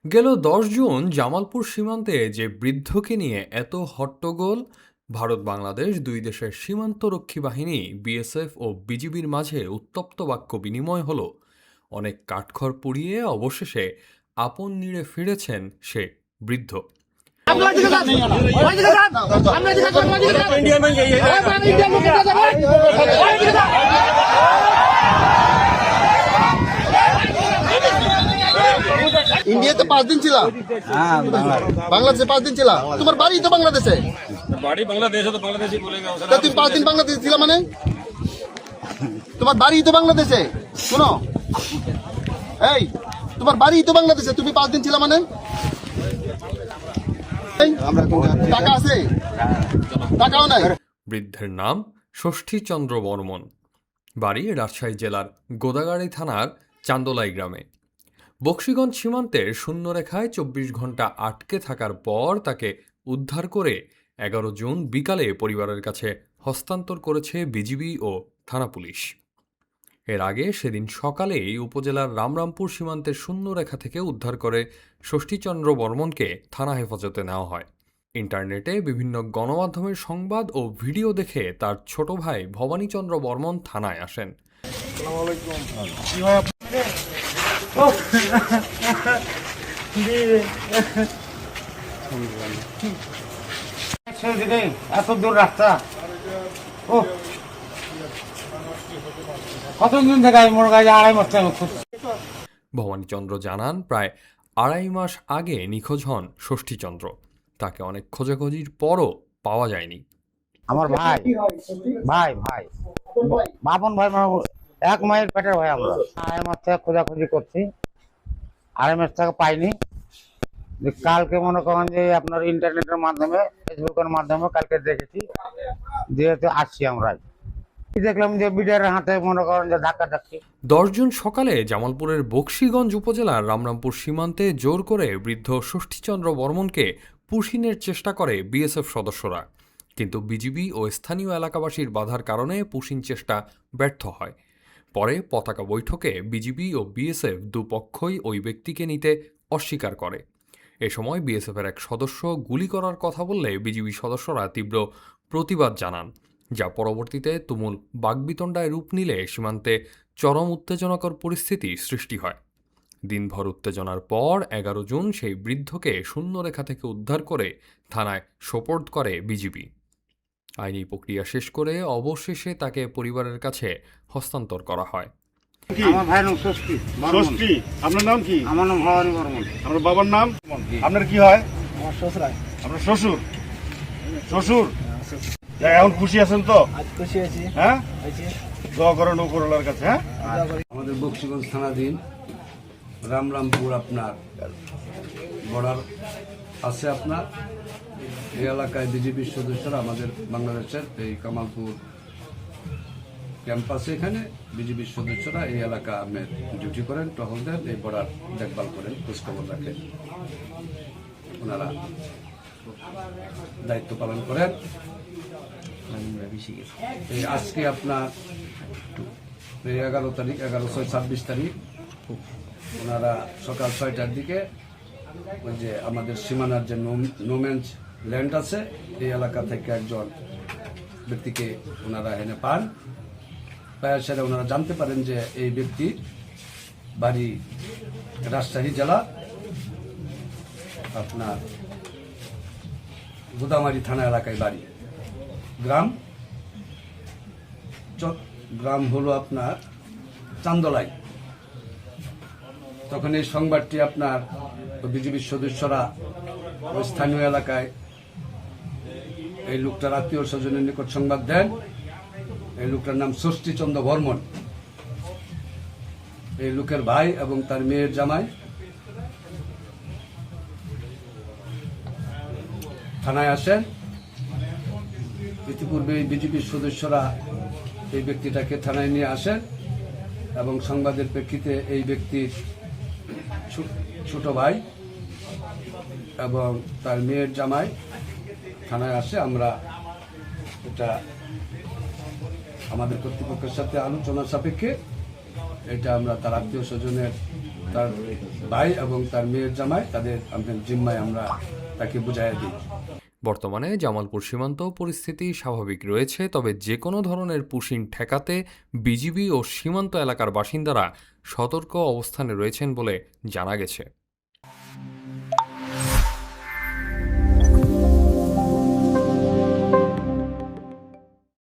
গেল 10 জুন জামালপুর সীমান্তে যে বৃদ্ধকে নিয়ে এত হট্টগোল, ভারত বাংলাদেশ দুই দেশের সীমান্তরক্ষী বাহিনী বিএসএফ ও বিজিবির মাঝে উত্তপ্ত বাক্য বিনিময় হল। অনেক কাঠখড় পুড়িয়ে অবশেষে আপন নিড়ে ফিরেছেন সে বৃদ্ধ। ইন্ডিয়াতে 5 দিন ছিলাম, বাংলাদেশে 5 দিন ছিলাম। তোমার বাড়ি তো বাংলাদেশে? বাড়ি বাংলাদেশে, তো বাংলাদেশি বলেগা। তুমি 5 দিন বাংলাদেশে ছিলা মানে? তোমার বাড়ি তো বাংলাদেশে। শোনো, এই তোমার বাড়ি তো বাংলাদেশে, তুমি 5 দিন ছিলা মানে? টাকা আছে? টাকাও নাই। বৃদ্ধের নাম ষষ্ঠীচন্দ্র বর্মন, বাড়ি রাজশাহী জেলার গোদাগাড়ী থানার চান্দলাই গ্রামে। বক্সিগঞ্জ সীমান্তের শূন্যরেখায় 24 ঘন্টা আটকে থাকার পর তাকে উদ্ধার করে 11 জুন বিকালে পরিবারের কাছে হস্তান্তর করেছে বিজিবি ও থানা পুলিশ। এর আগে সেদিন সকালেই উপজেলার রামরামপুর সীমান্তের শূন্যরেখা থেকে উদ্ধার করে ষষ্ঠীচন্দ্র বর্মনকে থানা হেফাজতে নেওয়া হয়। ইন্টারনেটে বিভিন্ন গণমাধ্যমের সংবাদ ও ভিডিও দেখে তার ছোট ভাই ভবানীচন্দ্র বর্মন থানায় আসেন। এত দূর রাস্তা, ও কতদিন থেকে মনে হয় 2.5 মাস টাইম। ভবানীচন্দ্র জানান, প্রায় 2.5 মাস আগে নিখোঁজ হন ষষ্ঠীচন্দ্র। তাকে অনেক খোঁজাখুঁজির পরও পাওয়া যায়নি। আমার ভাই ভাই ভাই বাপন ভাই, মানে 1 মাইল পেটের ভাই। আমরা 2.5 মাস থেকে খোঁজাখুঁজি করছি, 2.5 মাস থেকে পাইনি। কালকে মনে করেন যে আপনার ইন্টারনেটের মাধ্যমে, ফেসবুকের মাধ্যমে কালকে দেখেছি, যেহেতু আসছি আমরা দেখলাম যে বিডিআরের হাতে মনে করেন যে ধাক্কা ধাক্কি। 10 জুন সকালে জামালপুরের বক্সিগঞ্জ উপজেলার রামরামপুর সীমান্তে জোর করে বৃদ্ধ ষষ্ঠীচন্দ্র বর্মনকে পুশিনের চেষ্টা করে বিএসএফ সদস্যরা, কিন্তু বিজিবি ও স্থানীয় এলাকাবাসীর বাধার কারণে পুশিন চেষ্টা ব্যর্থ হয়। পরে পতাকা বৈঠকে বিজিবি ও বিএসএফ দুপক্ষই ওই ব্যক্তিকে নিতে অস্বীকার করে। এ সময় বিএসএফের এক সদস্য গুলি করার কথা বললে বিজিবি সদস্যরা তীব্র প্রতিবাদ জানান, যা পরবর্তীতে তুমুল বাকবিতণ্ডায় রূপ নিলে সীমান্তে চরম উত্তেজনাকর পরিস্থিতি সৃষ্টি হয়। দিনভর উত্তেজনার পর 11 জুন সেই বৃদ্ধকে শূন্যরেখা থেকে উদ্ধার করে থানায় সোপর্দ করে বিজিবি। আইনি প্রক্রিয়া শেষ করে অবশেষে তাকে পরিবারের কাছে হস্তান্তর করা হয়। আমার ভাইয়ের নাম ষষ্ঠী। ষষ্ঠী, আপনার নাম কি? আমার নাম ভবানী বর্মন। আপনার বাবার নাম? আপনার কি হয়? আমার শ্বশুর। আপনার শ্বশুর? শ্বশুর এখন খুশি আছেন তো? খুশি আছি। হ্যাঁ, দোয়া করেন উপরওয়ালার কাছে। হ্যাঁ, আমাদের বক্সিগঞ্জ থানাধীন রামরামপুর আপনার বর্ডার আছে। আপনার এই এলাকায় বিজিবির সদস্যরা আমাদের বাংলাদেশের এই কামালপুর ক্যাম্পাসে, এখানে বিজিবির সদস্যরা এই এলাকা আপনার ডিউটি করেন, টহল দেন, এই বর্ডার দেখভাল করেন, খোঁজখবর রাখেন। ওনারা দায়িত্ব পালন করেন। এই আজকে আপনার 11 তারিখ, 11/6/26 তারিখ ওনারা সকাল 6টার দিকে ওই যে আমাদের সীমানার যে নোম্যান্স ল্যান্ড আছে, এই এলাকা থেকে একজন ব্যক্তিকে ওনারা এনে পান। পাওয়ার সাথে ওনারা জানতে পারেন যে এই ব্যক্তি বাড়ি রাজশাহী জেলা আপনার গোদামারি থানা এলাকায় বাড়ি। গ্রাম হলো আপনার চান্দলাই। তখন এই সংবাদটি আপনার বিজিবির সদস্যরা ওই স্থানীয় এলাকায় এই লোকটার আত্মীয় স্বজনের নিকট সংবাদ দেন। এই লোকটার নাম ষষ্ঠীচন্দ্র বর্মন। এই লোকের ভাই এবং তার মেয়ের জামাই থানায় আসেন। ইতিপূর্বে এই বিজিবির সদস্যরা এই ব্যক্তিটাকে থানায় নিয়ে আসেন এবং সংবাদের প্রেক্ষিতে এই ব্যক্তির ছোট ভাই এবং তার মেয়ের জামাই থানায় আসে, আমরা এটা আমাদের কর্তৃপক্ষের সাথে আলোচনা সাপেক্ষে এটা আমরা তার আত্মীয় স্বজনের, তার ভাই এবং তার মেয়ের জামাই, তাদের জিম্মায় আমরা তাকে বুঝাইয়া দিই। বর্তমানে জামালপুর সীমান্ত পরিস্থিতি স্বাভাবিক রয়েছে, তবে যে কোনো ধরনের পুশিং ঠেকাতে বিজিবি ও সীমান্ত এলাকার বাসিন্দারা সতর্ক অবস্থানে রয়েছেন বলে জানা গেছে।